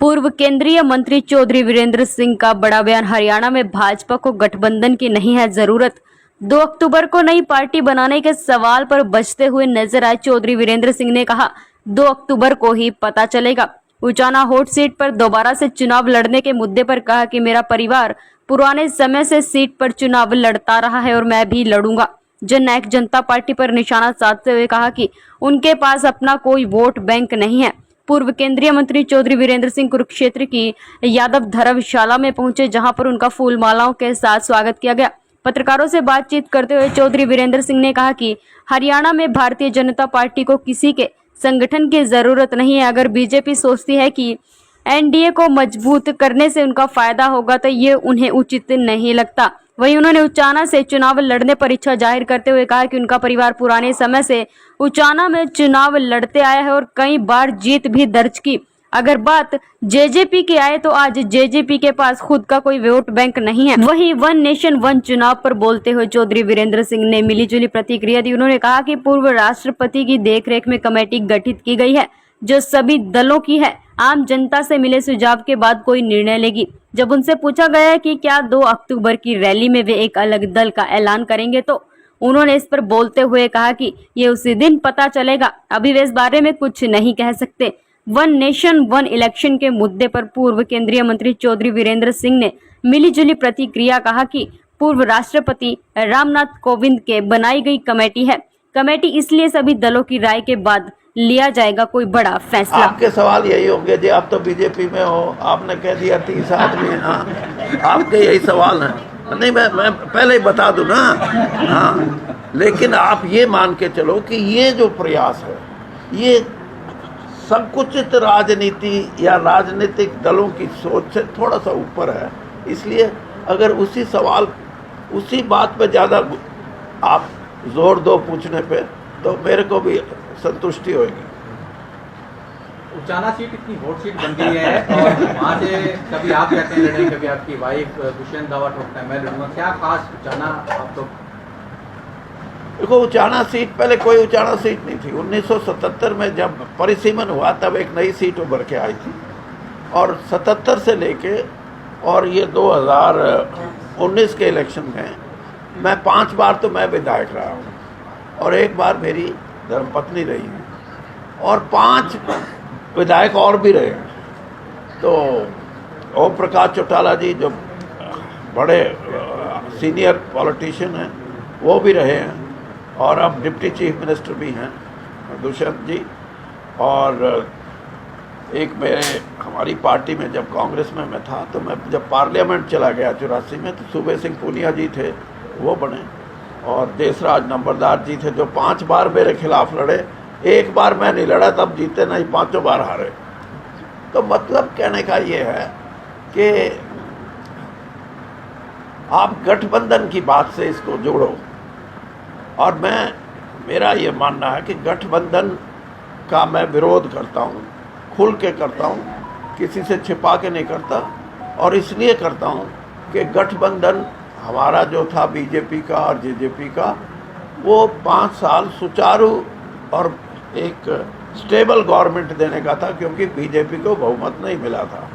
पूर्व केंद्रीय मंत्री चौधरी वीरेंद्र सिंह का बड़ा बयान। हरियाणा में भाजपा को गठबंधन की नहीं है जरूरत। 2 अक्टूबर को नई पार्टी बनाने के सवाल पर बचते हुए नजर आए चौधरी वीरेंद्र सिंह ने कहा, 2 अक्टूबर को ही पता चलेगा। उचाना हॉट सीट पर दोबारा से चुनाव लड़ने के मुद्दे पर कहा कि मेरा परिवार पुराने समय से सीट पर चुनाव लड़ता रहा है और मैं भी लड़ूंगा। जननायक जनता पार्टी पर निशाना साधते हुए कहा कि उनके पास अपना कोई वोट बैंक नहीं है। पूर्व केंद्रीय मंत्री चौधरी वीरेंद्र सिंह कुरुक्षेत्र की यादव धर्मशाला में पहुंचे, जहां पर उनका फूल मालाओं के साथ स्वागत किया गया। पत्रकारों से बातचीत करते हुए चौधरी वीरेंद्र सिंह ने कहा कि हरियाणा में भारतीय जनता पार्टी को किसी के संगठन की जरूरत नहीं है। अगर बीजेपी सोचती है कि एनडीए को मजबूत करने से उनका फायदा होगा तो ये उन्हें उचित नहीं लगता। वहीं उन्होंने उचाना से चुनाव लड़ने पर इच्छा जाहिर करते हुए कहा कि उनका परिवार पुराने समय से उचाना में चुनाव लड़ते आया है और कई बार जीत भी दर्ज की। अगर बात जेजेपी की आए तो आज जेजेपी के पास खुद का कोई वोट बैंक नहीं है। वहीं वन नेशन वन चुनाव पर बोलते हुए चौधरी वीरेंद्र सिंह ने मिलीजुली प्रतिक्रिया दी। उन्होंने कहा कि पूर्व राष्ट्रपति की देखरेख में कमेटी गठित की गई है जो सभी दलों की है। आम जनता से मिले सुझाव के बाद कोई निर्णय लेगी। जब उनसे पूछा गया कि क्या 2 अक्टूबर की रैली में वे एक अलग दल का ऐलान करेंगे तो उन्होंने इस पर बोलते हुए कहा कि ये उसी दिन पता चलेगा, अभी वे इस बारे में कुछ नहीं कह सकते। वन नेशन वन इलेक्शन के मुद्दे पर पूर्व केंद्रीय मंत्री चौधरी वीरेंद्र सिंह ने मिलीजुली प्रतिक्रिया कहा कि पूर्व राष्ट्रपति रामनाथ कोविंद के बनाई गई कमेटी है। कमेटी इसलिए सभी दलों की राय के बाद लिया जाएगा कोई बड़ा फैसला। आपके सवाल यही होंगे जी, आप तो बीजेपी में हो, आपने कह दिया 30 आदमी है। हाँ, आपके यही सवाल हैं। नहीं, मैं पहले ही बता दूं ना। हाँ, लेकिन आप ये मान के चलो कि ये जो प्रयास है ये संकुचित राजनीति या राजनीतिक दलों की सोच से थोड़ा सा ऊपर है। इसलिए अगर उसी बात पे ज़्यादा आप जोर दो पूछने पे तो मेरे को भी संतुष्टि होगी। उचाना सीट इतनी हॉट सीट बन गई है और वहाँ से कभी आप कहते हैं लड़ेंगे, कभी आपकी वाइफ दुष्यंत दावा ठोकता है मैं लड़ूंगा। क्या खास उचाना आप तो? देखो, उचाना सीट पहले कोई उचाना सीट नहीं थी। 1977 में जब परिसीमन हुआ तब एक नई सीट उभर के आई थी और 77 से लेके और ये 2019 के इलेक्शन में मैं 5 बार तो मैं विधायक रहा हूँ और 1 बार मेरी धर्मपत्नी रही है और 5 विधायक और भी रहे हैं। तो ओम प्रकाश चौटाला जी जो बड़े सीनियर पॉलिटिशियन हैं वो भी रहे हैं और अब डिप्टी चीफ मिनिस्टर भी हैं दुष्यंत जी। और एक हमारी पार्टी में जब कांग्रेस में मैं था तो मैं जब पार्लियामेंट चला गया 84 में तो सूबे सिंह पूनिया जी थे, वो बने और देशराज नंबरदार जी थे जो 5 बार मेरे खिलाफ लड़े। 1 बार मैं नहीं लड़ा तब जीते, नहीं 5 बार हारे। तो मतलब कहने का ये है कि आप गठबंधन की बात से इसको जोड़ो और मेरा ये मानना है कि गठबंधन का मैं विरोध करता हूँ, खुल के करता हूँ, किसी से छिपा के नहीं करता। और इसलिए करता हूँ कि गठबंधन हमारा जो था बीजेपी का और जेजेपी का, वो 5 साल सुचारू और एक स्टेबल गवर्नमेंट देने का था क्योंकि बीजेपी को बहुमत नहीं मिला था।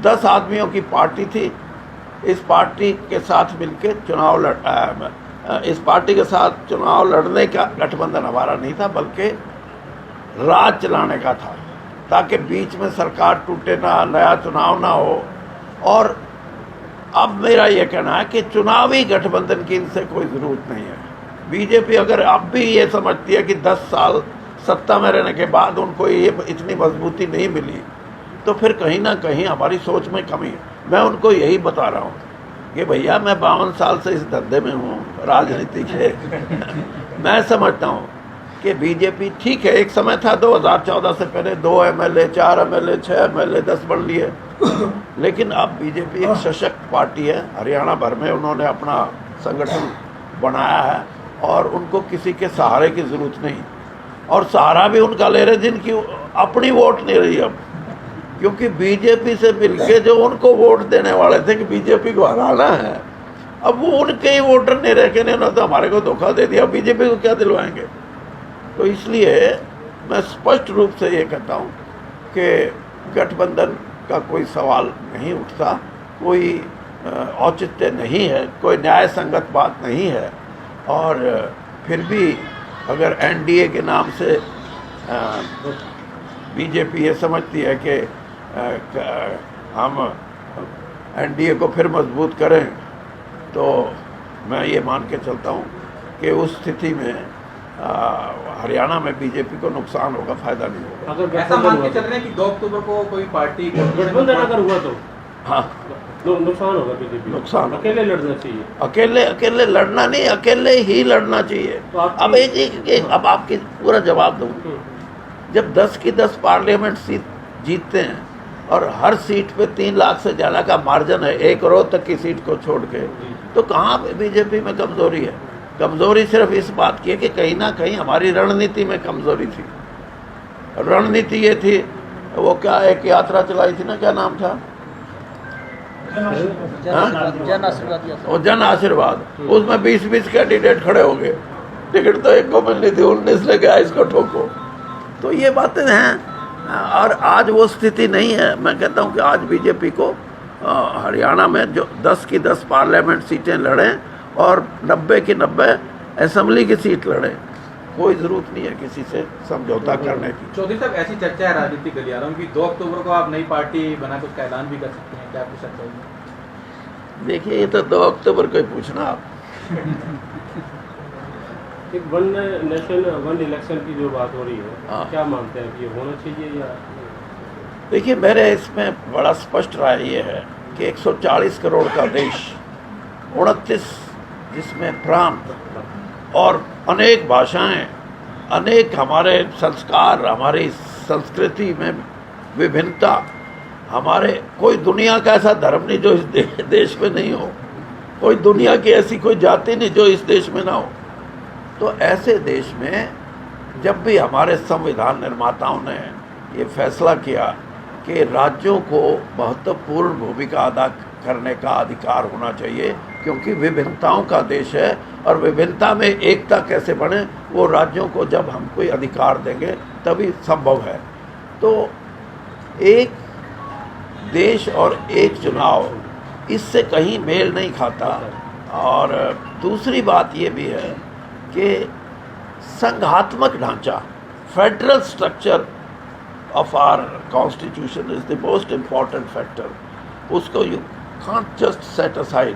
10 आदमियों की पार्टी थी। इस पार्टी के साथ मिलके इस पार्टी के साथ चुनाव लड़ने का गठबंधन हमारा नहीं था बल्कि राज चलाने का था ताकि बीच में सरकार टूटे ना, नया चुनाव ना हो। और अब मेरा ये कहना है कि चुनावी गठबंधन की इनसे कोई ज़रूरत नहीं है। बीजेपी अगर अब भी ये समझती है कि 10 साल सत्ता में रहने के बाद उनको ये इतनी मजबूती नहीं मिली तो फिर कहीं ना कहीं हमारी सोच में कमी है। मैं उनको यही बता रहा हूँ कि भैया मैं 52 साल से इस धंधे में हूँ राजनीति के। मैं समझता हूँ कि बीजेपी ठीक है, एक समय था 2014 से पहले 2 MLA 4 MLA 6 MLA 10 बन लिए, लेकिन अब बीजेपी एक सशक्त पार्टी है। हरियाणा भर में उन्होंने अपना संगठन बनाया है और उनको किसी के सहारे की ज़रूरत नहीं। और सहारा भी उनका ले रहे जिनकी अपनी वोट नहीं रही अब, क्योंकि बीजेपी से मिलके जो उनको वोट देने वाले थे कि बीजेपी को हराना है, अब वो उनके ही वोटर नहीं रह के उन्होंने तो हमारे को धोखा दे दिया, बीजेपी को क्या दिलवाएंगे। तो इसलिए मैं स्पष्ट रूप से ये कहता हूँ कि गठबंधन का कोई सवाल नहीं उठता, कोई औचित्य नहीं है, कोई न्याय संगत बात नहीं है। और फिर भी अगर एनडीए के नाम से बीजेपी ये समझती है कि हम एनडीए को फिर मजबूत करें, तो मैं ये मान के चलता हूँ कि उस स्थिति में हरियाणा में बीजेपी को नुकसान होगा, फायदा नहीं होगा। अगर ऐसा मान के चल रहे हैं कि 2 अक्टूबर को कोई पार्टी गठबंधन अगर हुआ तो हाँ, नुकसान होगा बीजेपी, नुकसान अकेले लड़ना चाहिए। अकेले लड़ना नहीं, अकेले ही लड़ना चाहिए। तो अब अब आपके पूरा जवाब दूँ। जब 10 की 10 पार्लियामेंट सीट जीतते हैं और हर सीट पे 3 लाख से ज़्यादा का मार्जिन है, 1 करोड़ तक की सीट को छोड़ के, तो कहाँ पे बीजेपी में कमज़ोरी है? कमज़ोरी सिर्फ इस बात की है कि कहीं ना कहीं हमारी रणनीति में कमज़ोरी थी। रणनीति ये थी, वो क्या एक यात्रा चलाई थी ना, क्या नाम था? वो जन आशीर्वाद। उसमें 20-20 कैंडिडेट खड़े हो गए, टिकट तो एक को मिलनी थी, 19 ले गया, इसको ठोको। तो ये बातें हैं। और आज वो स्थिति नहीं है। मैं कहता हूँ कि आज बीजेपी को हरियाणा में जो 10 की 10 पार्लियामेंट सीटें लड़ें और 90 की 90 असेंबली की सीट लड़ें, कोई ज़रूरत नहीं है किसी से समझौता करने की। चौधरी साहब, ऐसी चर्चा है राजनीतिक गलियारों की 2 अक्टूबर को आप नई पार्टी बना के उसका ऐलान भी कर सकते हैं, क्या आपको सच चाहिए? देखिए, ये तो 2 अक्टूबर को ही पूछना आप। एक वन नेशन वन इलेक्शन की जो बात हो रही है, हाँ। क्या मानते हैं कि ये होना चाहिए या? देखिए, मेरे इसमें बड़ा स्पष्ट राय ये है कि 140 करोड़ का देश, 29 जिसमें प्रांत और अनेक भाषाएं, अनेक हमारे संस्कार, हमारी संस्कृति में विभिन्नता, हमारे कोई दुनिया का ऐसा धर्म नहीं जो इस देश में नहीं हो, कोई दुनिया की ऐसी कोई जाति नहीं जो इस देश में ना हो। तो ऐसे देश में जब भी हमारे संविधान निर्माताओं ने ये फैसला किया कि राज्यों को महत्वपूर्ण भूमिका अदा करने का अधिकार होना चाहिए, क्योंकि विभिन्नताओं का देश है और विभिन्नता में एकता कैसे बने, वो राज्यों को जब हम कोई अधिकार देंगे तभी संभव है। तो एक देश और एक चुनाव, इससे कहीं मेल नहीं खाता। और दूसरी बात ये भी है कि संघात्मक ढांचा, federal structure of our constitution is the most important factor, उसको you can't just set aside.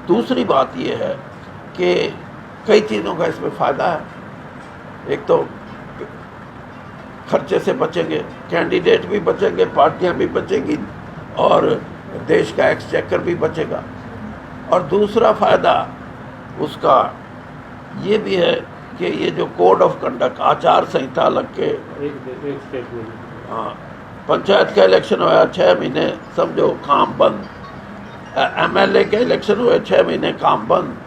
दूसरी बात ये है कि कई चीज़ों का इसमें फ़ायदा है। एक तो खर्चे से बचेंगे, कैंडिडेट भी बचेंगे, पार्टियां भी बचेंगी और देश का एक्सचेकर भी बचेगा। और दूसरा फ़ायदा उसका ये भी है कि ये जो कोड ऑफ कंडक्ट, आचार संहिता लग के, एक स्टेट में हाँ, पंचायत का इलेक्शन हुआ 6 महीने समझो काम बंद, एमएलए के इलेक्शन हुए 6 महीने काम बंद,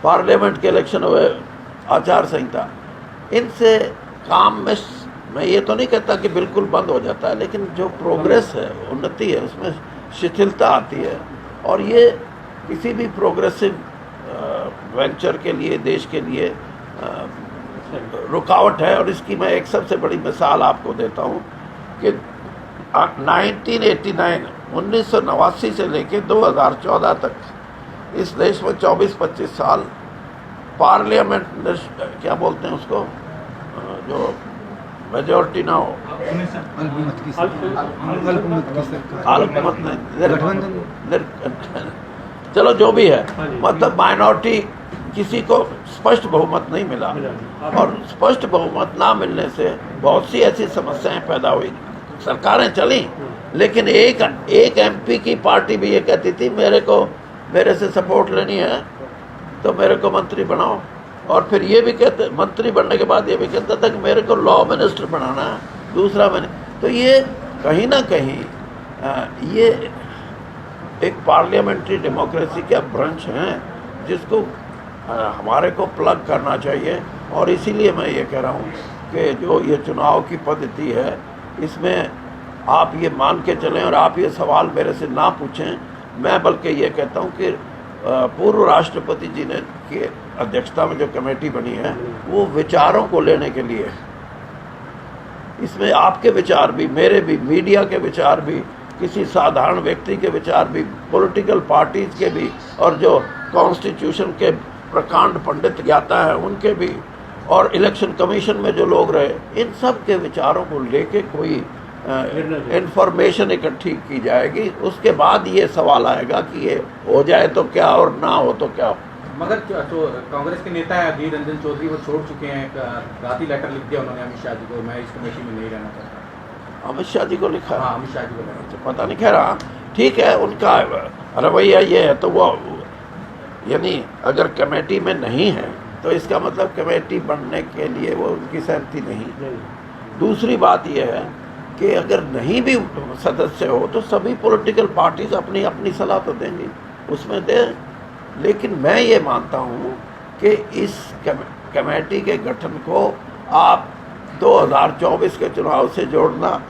पार्लियामेंट के इलेक्शन हुए, आचार संहिता, इनसे काम में, मैं ये तो नहीं कहता कि बिल्कुल बंद हो जाता है, लेकिन जो प्रोग्रेस है, उन्नति है, उसमें शिथिलता आती है। और ये किसी भी प्रोग्रेसिव वेंचर के लिए, देश के लिए रुकावट है। और इसकी मैं एक सबसे बड़ी मिसाल आपको देता हूँ कि 1989 से लेकर 2014 तक इस देश में 24-25 साल पार्लियामेंट, क्या बोलते हैं उसको, जो मेजॉरिटी ना हो, अल्पमत नहीं, चलो जो भी है, मतलब माइनॉरिटी, किसी को स्पष्ट बहुमत नहीं मिला। और स्पष्ट बहुमत ना मिलने से बहुत सी ऐसी समस्याएं पैदा हुई, सरकारें चली, लेकिन एक एमपी की पार्टी भी ये कहती थी मेरे से सपोर्ट लेनी है तो मेरे को मंत्री बनाओ। और फिर ये भी कहते, मंत्री बनने के बाद ये भी कहता था कि मेरे को लॉ मिनिस्टर बनाना है, दूसरा मैंने। तो ये कहीं ना कहीं ये एक पार्लियामेंट्री डेमोक्रेसी का ब्रांच हैं जिसको हमारे को प्लग करना चाहिए। और इसीलिए मैं ये कह रहा हूँ कि जो ये चुनाव की पद्धति है, इसमें आप ये मान के चलें और आप ये सवाल मेरे से ना पूछें। मैं बल्कि ये कहता हूँ कि पूर्व राष्ट्रपति जी ने की अध्यक्षता में जो कमेटी बनी है, वो विचारों को लेने के लिए, इसमें आपके विचार भी, मेरे भी, मीडिया के विचार भी, किसी साधारण व्यक्ति के विचार भी, पॉलिटिकल पार्टीज के भी, और जो कॉन्स्टिट्यूशन के प्रकांड पंडित ज्ञाता है उनके भी, और इलेक्शन कमीशन में जो लोग रहे, इन सब के विचारों को लेके कोई इंफॉर्मेशन इकट्ठी की जाएगी। उसके बाद ये सवाल आएगा कि ये हो जाए तो क्या और ना हो तो क्या हो। मगर जो कांग्रेस के नेता है अधीर रंजन चौधरी, वो छोड़ चुके हैं, एक गाती लेटर लिख दिया उन्होंने अमित शाह जी को, मैं इस कमेटी में नहीं रहना चाहता। अमित शाह जी को लिखा? हाँ, अमित शाह जी को लिखा। तो पता नहीं, खैर हाँ ठीक है, उनका रवैया ये है, तो वो यानी अगर कमेटी में नहीं है तो इसका मतलब कमेटी बनने के लिए वो उनकी सहमति नहीं। दूसरी बात यह है कि अगर नहीं भी सदस्य हो तो सभी पॉलिटिकल पार्टीज अपनी अपनी सलाह तो देंगी, उसमें दे। लेकिन मैं ये मानता हूँ कि इस कमेटी के गठन को आप 2024 के चुनाव से जोड़ना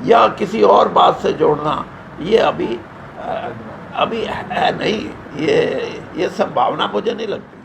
या किसी और बात से जोड़ना, ये अभी है नहीं, ये सब भावना मुझे नहीं लगती।